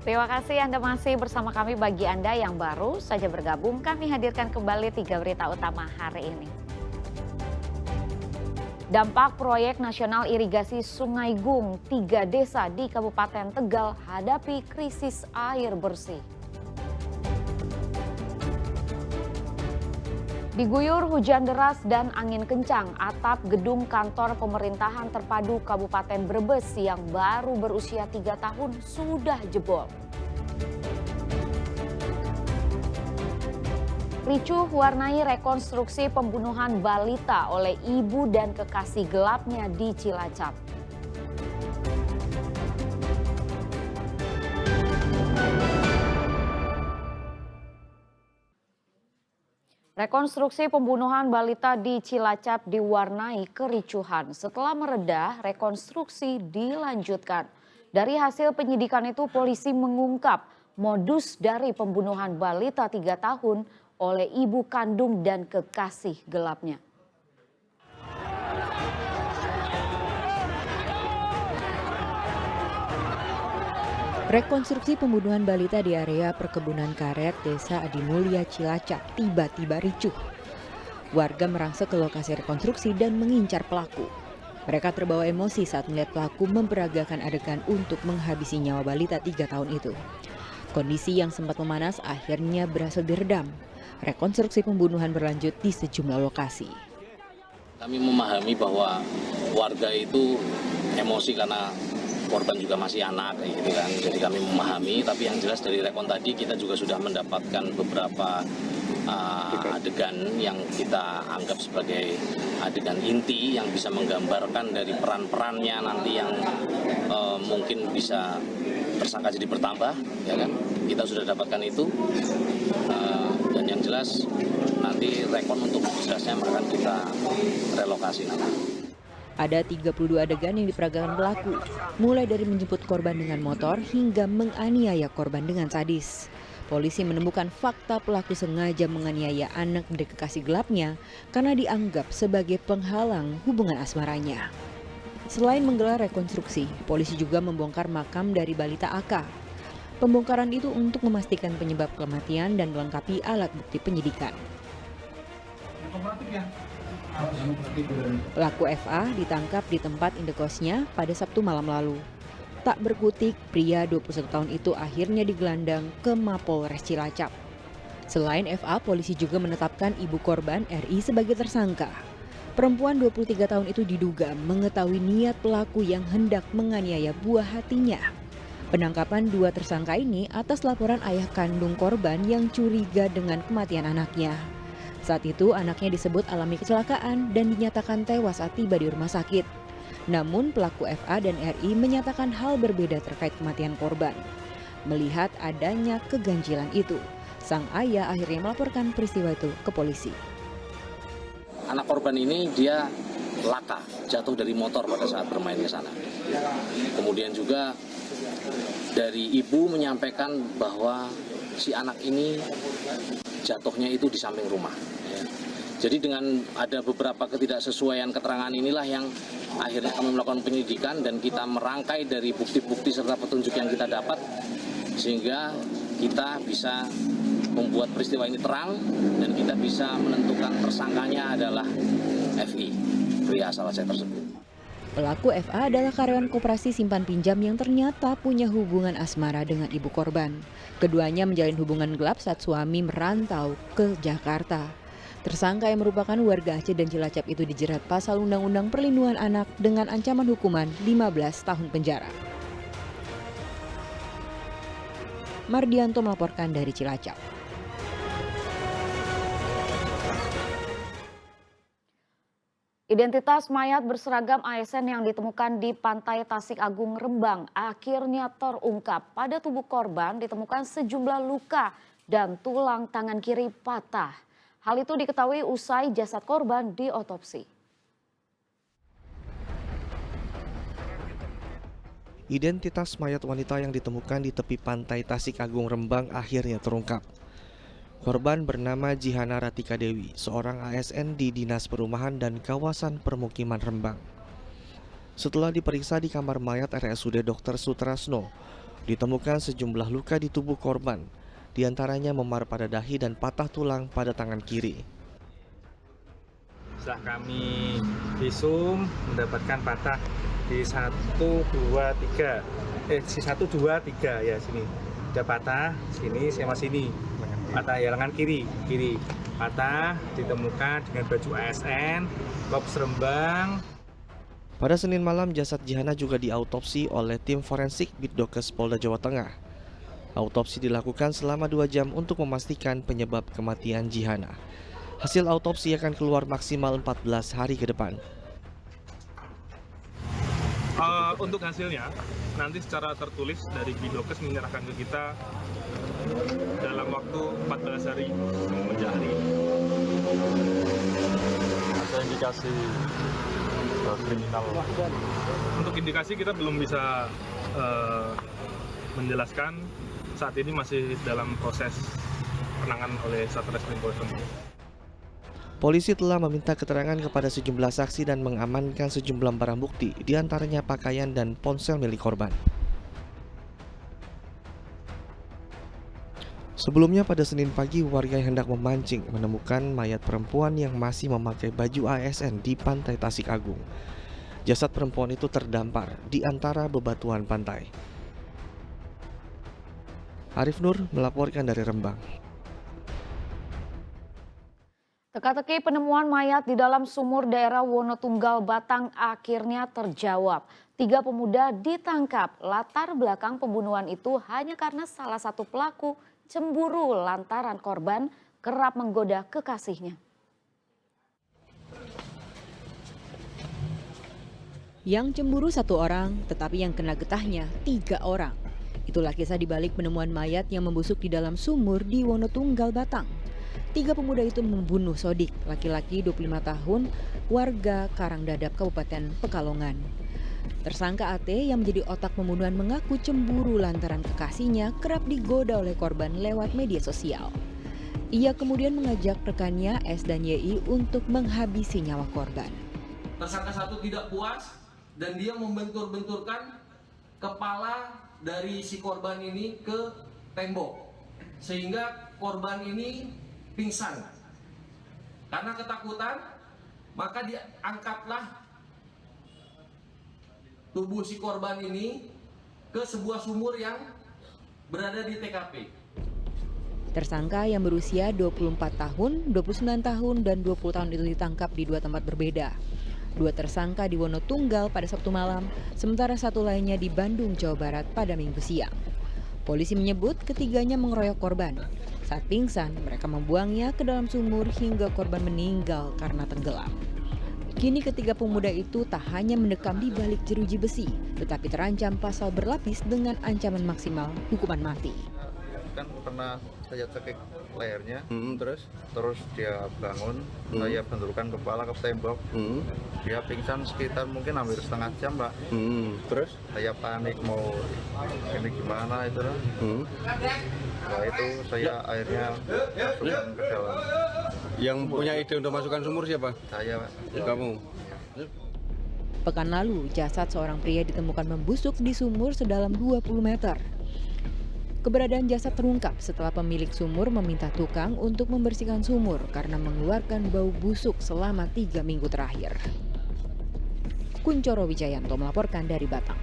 Terima kasih Anda masih bersama kami. Bagi Anda yang baru saja bergabung, kami hadirkan kembali 3 berita utama hari ini. Dampak proyek nasional irigasi Sungai Gung, 3 desa di Kabupaten Tegal hadapi krisis air bersih. Diguyur hujan deras dan angin kencang, atap gedung kantor pemerintahan terpadu Kabupaten Brebes yang baru berusia 3 tahun sudah jebol. Ricuh warnai rekonstruksi pembunuhan balita oleh ibu dan kekasih gelapnya di Cilacap. Rekonstruksi pembunuhan balita di Cilacap diwarnai kericuhan. Setelah mereda, rekonstruksi dilanjutkan. Dari hasil penyidikan itu, polisi mengungkap modus dari pembunuhan balita 3 tahun oleh ibu kandung dan kekasih gelapnya. Rekonstruksi pembunuhan balita di area perkebunan karet Desa Adimulya Cilacap tiba-tiba ricuh. Warga merangsek ke lokasi rekonstruksi dan mengincar pelaku. Mereka terbawa emosi saat melihat pelaku memperagakan adegan untuk menghabisi nyawa balita 3 tahun itu. Kondisi yang sempat memanas akhirnya berhasil diredam. Rekonstruksi pembunuhan berlanjut di sejumlah lokasi. Kami memahami bahwa warga itu emosi karena korban juga masih anak, gitu kan. Jadi kami memahami, tapi yang jelas dari rekon tadi kita juga sudah mendapatkan beberapa adegan yang kita anggap sebagai adegan inti yang bisa menggambarkan dari peran-perannya nanti yang mungkin bisa tersangka jadi bertambah, ya kan? Kita sudah dapatkan itu, dan yang jelas nanti rekon untuk jelasnya akan kita relokasi nanti. Ada 32 adegan yang diperagakan pelaku, mulai dari menjemput korban dengan motor hingga menganiaya korban dengan sadis. Polisi menemukan fakta pelaku sengaja menganiaya anak dari kekasih gelapnya karena dianggap sebagai penghalang hubungan asmaranya. Selain menggelar rekonstruksi, polisi juga membongkar makam dari balita AK. Pembongkaran itu untuk memastikan penyebab kematian dan melengkapi alat bukti penyidikan. Pelaku FA ditangkap di tempat indekosnya pada Sabtu malam lalu. Tak berkutik, pria 21 tahun itu akhirnya digelandang ke Mapolres Cilacap. Selain FA, polisi juga menetapkan ibu korban RI sebagai tersangka. Perempuan 23 tahun itu diduga mengetahui niat pelaku yang hendak menganiaya buah hatinya. Penangkapan 2 tersangka ini atas laporan ayah kandung korban yang curiga dengan kematian anaknya. Saat itu anaknya disebut alami kecelakaan dan dinyatakan tewas saat tiba di rumah sakit. Namun pelaku FA dan RI menyatakan hal berbeda terkait kematian korban. Melihat adanya keganjilan itu, sang ayah akhirnya melaporkan peristiwa itu ke polisi. Anak korban ini dia laka, jatuh dari motor pada saat bermain ke sana. Kemudian juga dari ibu menyampaikan bahwa si anak ini jatuhnya itu di samping rumah. Jadi dengan ada beberapa ketidaksesuaian keterangan inilah yang akhirnya kami melakukan penyidikan dan kita merangkai dari bukti-bukti serta petunjuk yang kita dapat sehingga kita bisa membuat peristiwa ini terang dan kita bisa menentukan tersangkanya adalah FI, pria asal Aceh tersebut. Pelaku FA adalah karyawan koperasi simpan pinjam yang ternyata punya hubungan asmara dengan ibu korban. Keduanya menjalin hubungan gelap saat suami merantau ke Jakarta. Tersangka yang merupakan warga Aceh dan Cilacap itu dijerat pasal Undang-Undang Perlindungan Anak dengan ancaman hukuman 15 tahun penjara. Mardianto melaporkan dari Cilacap. Identitas mayat berseragam ASN yang ditemukan di Pantai Tasik Agung, Rembang akhirnya terungkap. Pada tubuh korban ditemukan sejumlah luka dan tulang tangan kiri patah. Hal itu diketahui usai jasad korban diotopsi. Identitas mayat wanita yang ditemukan di tepi pantai Tasik Agung, Rembang akhirnya terungkap. Korban bernama Jihana Ratika Dewi, seorang ASN di Dinas Perumahan dan Kawasan Permukiman Rembang. Setelah diperiksa di kamar mayat RSUD Dr. Sutrasno, Ditemukan sejumlah luka di tubuh korban, diantaranya memar pada dahi dan patah tulang pada tangan kiri. Setelah kami visum mendapatkan patah di 1, 2, 3. Di 1, 2, 3 ya sini. Ada patah sini sama sini. Patah ya lengan kiri. Patah ditemukan dengan baju ASN, Korps Rembang. Pada Senin malam, jasad Jihana juga diautopsi oleh tim forensik Bitdokes Polda Jawa Tengah. Autopsi dilakukan selama 2 jam untuk memastikan penyebab kematian Jihana. Hasil autopsi akan keluar maksimal 14 hari ke depan. Untuk hasilnya, nanti secara tertulis dari Bitdokes menyerahkan ke kita dalam waktu 14 hari semenjak hari ini. Ada indikasi kriminal. Untuk indikasi kita belum bisa menjelaskan, saat ini masih dalam proses penanganan oleh Satreskrim Polres Rembang. Polisi telah meminta keterangan kepada sejumlah saksi dan mengamankan sejumlah barang bukti, diantaranya pakaian dan ponsel milik korban. Sebelumnya pada Senin pagi, warga yang hendak memancing menemukan mayat perempuan yang masih memakai baju ASN di pantai Tasik Agung. Jasad perempuan itu terdampar di antara bebatuan pantai. Arif Nur melaporkan dari Rembang. Teka-teki penemuan mayat di dalam sumur daerah Wonotunggal Batang akhirnya terjawab. 3 pemuda ditangkap. Latar belakang pembunuhan itu hanya karena salah satu pelaku cemburu lantaran korban kerap menggoda kekasihnya. Yang cemburu 1 orang, tetapi yang kena getahnya 3 orang. Itulah kisah dibalik penemuan mayat yang membusuk di dalam sumur di Wonotunggal Batang. 3 pemuda itu membunuh Sodik, laki-laki 25 tahun, warga Karangdadap, Kabupaten Pekalongan. Tersangka AT yang menjadi otak pembunuhan mengaku cemburu lantaran kekasihnya kerap digoda oleh korban lewat media sosial. Ia kemudian mengajak rekannya S dan YI untuk menghabisi nyawa korban. Tersangka 1 tidak puas dan dia membentur-benturkan kepala dari si korban ini ke tembok, sehingga korban ini pingsan. Karena ketakutan, maka diangkatlah tubuh si korban ini ke sebuah sumur yang berada di TKP. Tersangka yang berusia 24 tahun, 29 tahun, dan 20 tahun itu ditangkap di 2 tempat berbeda. 2 tersangka di Wonotunggal pada Sabtu malam, sementara 1 lainnya di Bandung, Jawa Barat pada Minggu siang. Polisi menyebut ketiganya mengeroyok korban. Saat pingsan, mereka membuangnya ke dalam sumur hingga korban meninggal karena tenggelam. Kini ketiga pemuda itu tak hanya mendekam di balik jeruji besi, tetapi terancam pasal berlapis dengan ancaman maksimal hukuman mati. Kan pernah saya cekik lehernya, terus dia bangun, saya benturkan kepala ke tembok, dia pingsan sekitar mungkin hampir setengah jam, Pak. Terus saya panik mau ini gimana itu lah. Setelah itu saya akhirnya masukkan ke dalam. Yang punya ide untuk masukkan sumur siapa? Saya, Pak. Kamu? Pekan lalu, jasad seorang pria ditemukan membusuk di sumur sedalam 20 meter. Keberadaan jasad terungkap setelah pemilik sumur meminta tukang untuk membersihkan sumur karena mengeluarkan bau busuk selama 3 minggu terakhir. Kuncoro Wijayanto melaporkan dari Batang.